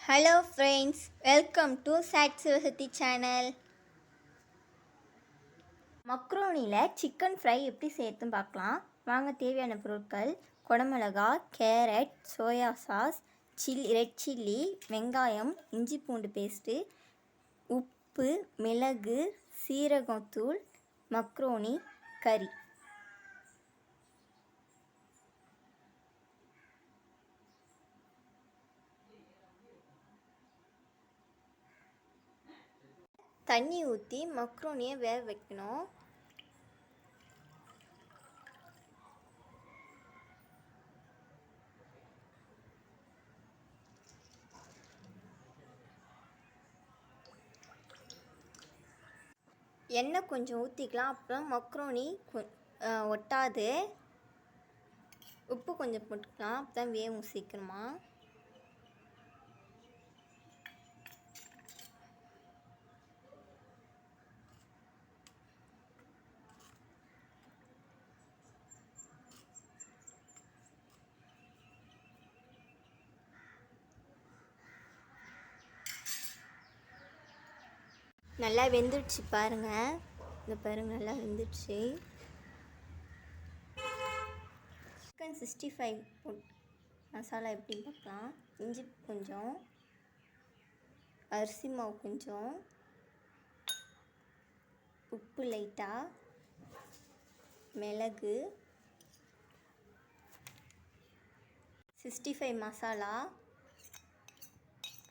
Hello friends, welcome to சாட் Sivasakthi channel. மக்ரோனியில் chicken fry எப்படி சேர்த்துன்னு பார்க்கலாம். வாங்க. தேவையான பொருட்கள்: குடமிளகா, carrot, soya sauce, red chilli, வெங்காயம், இஞ்சி பூண்டு பேஸ்ட்டு, உப்பு, மிளகு, சீரகத்தூள், மக்ரோனி, கறி. தண்ணி ஊற்றி மக்ரோனியை வேக வைக்கணும். எண்ணெய் கொஞ்சம் ஊற்றிக்கலாம், அப்புறம் மக்ரோனி ஒட்டாது. உப்பு கொஞ்சம் போட்டுக்கலாம், அப்போ தான் வேகும் சீக்கிரமாக. நல்லா வெந்துடுச்சு பாருங்கள். இந்த பாருங்கள், நல்லா வெந்துடுச்சு. சிக்கன் 65 மசாலா எப்படி பார்க்கலாம். இஞ்சி கொஞ்சம், அரிசி மாவு கொஞ்சம், உப்பு லைட்டாக, மிளகு, 65 மசாலா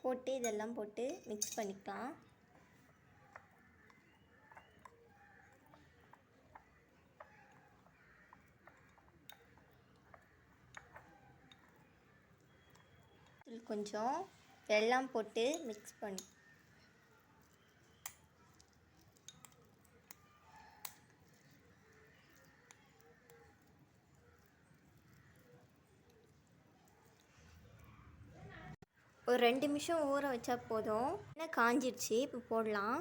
போட்டு இதெல்லாம் போட்டு மிக்ஸ் பண்ணிக்கலாம். கொஞ்சம் எல்லாம் போட்டு மிக்ஸ் பண்ணி ஒரு 2 நிமிஷம் ஊற வச்சா போதும். எண்ணெய் காஞ்சிடுச்சு, இப்போ போடலாம்.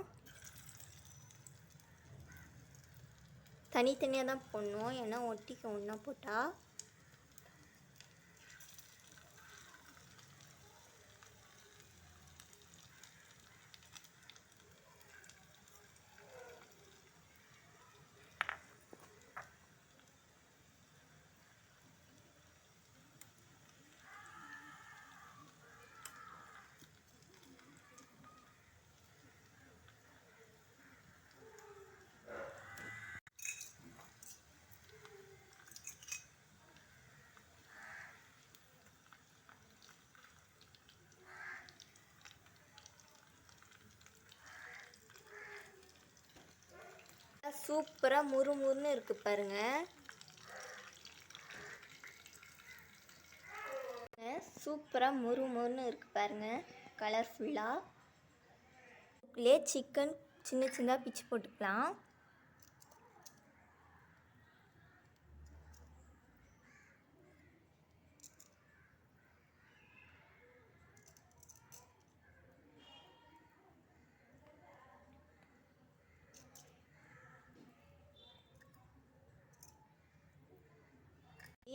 தனித்தனியாக தான் போடணும், ஏன்னா ஒட்டிக்க ஒன்றா போட்டால். சூப்பராக முறுமுறுன்னு இருக்குது பாருங்கள். சூப்பராக முறுமுறுன்னு இருக்குது பாருங்கள், கலர்ஃபுல்லாக. இதுலேயே சிக்கன் சின்ன சின்னதாக பிச்சு போட்டுக்கலாம்.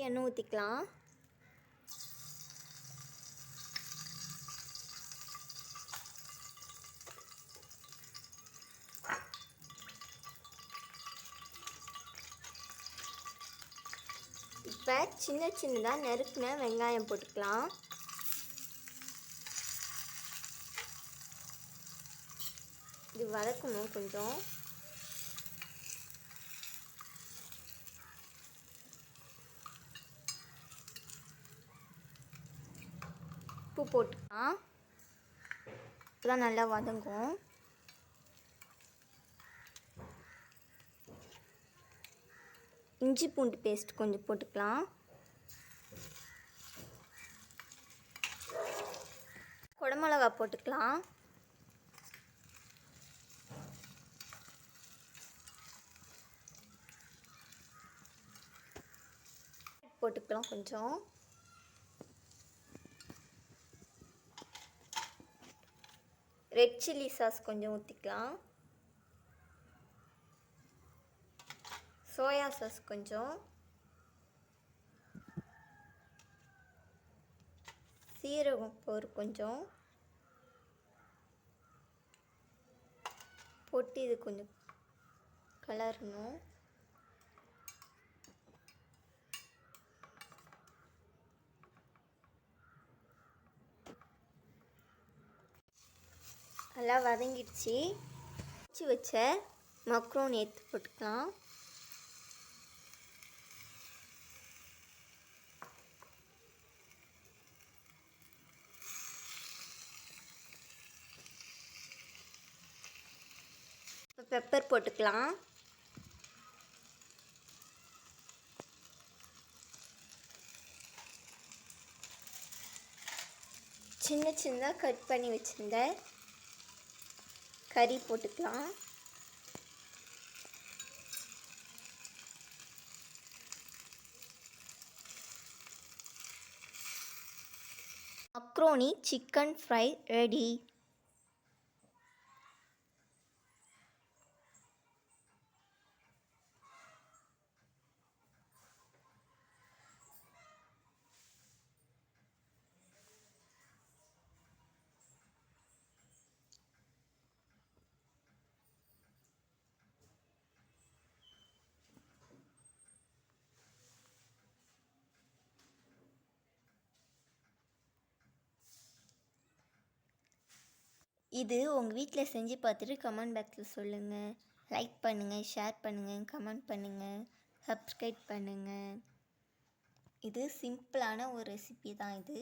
எண்ணெய் ஊற்றிக்கலாம். இப்போ சின்ன சின்னதாக நறுக்குன வெங்காயம் போட்டுக்கலாம். இது வதக்கணும் கொஞ்சம். உப்பு போட்டுக்கலாம், இப்போதான் நல்லா வதங்கும். இஞ்சி பூண்டு பேஸ்ட் கொஞ்சம் போட்டுக்கலாம். குடமிளகா போட்டுக்கலாம். போட்டுக்கலாம் கொஞ்சம். ரெட் சில்லி சாஸ் கொஞ்சம் ஊற்றிக்கலாம். சோயா சாஸ் கொஞ்சம், சீரகம் பவுடர் கொஞ்சம், போட்டு இது கொஞ்சம் கலரணும். நல்லா வதங்கிடுச்சு. வச்ச மக்ரோனி எடுத்து போட்டுக்கலாம். இப்போ பெப்பர் போட்டுக்கலாம். சின்ன சின்னதாக கட் பண்ணி வச்சுருந்த கறி போட்டுக்கலாம். Macaroni chicken fry ready. இது உங்கள் வீட்டில் செஞ்சு பார்த்துட்டு கமெண்ட் பாக்ஸில் சொல்லுங்கள். லைக் பண்ணுங்கள், ஷேர் பண்ணுங்கள், கமெண்ட் பண்ணுங்கள், சப்ஸ்கிரைப் பண்ணுங்கள். இது சிம்பிளான ஒரு ரெசிபி தான் இது.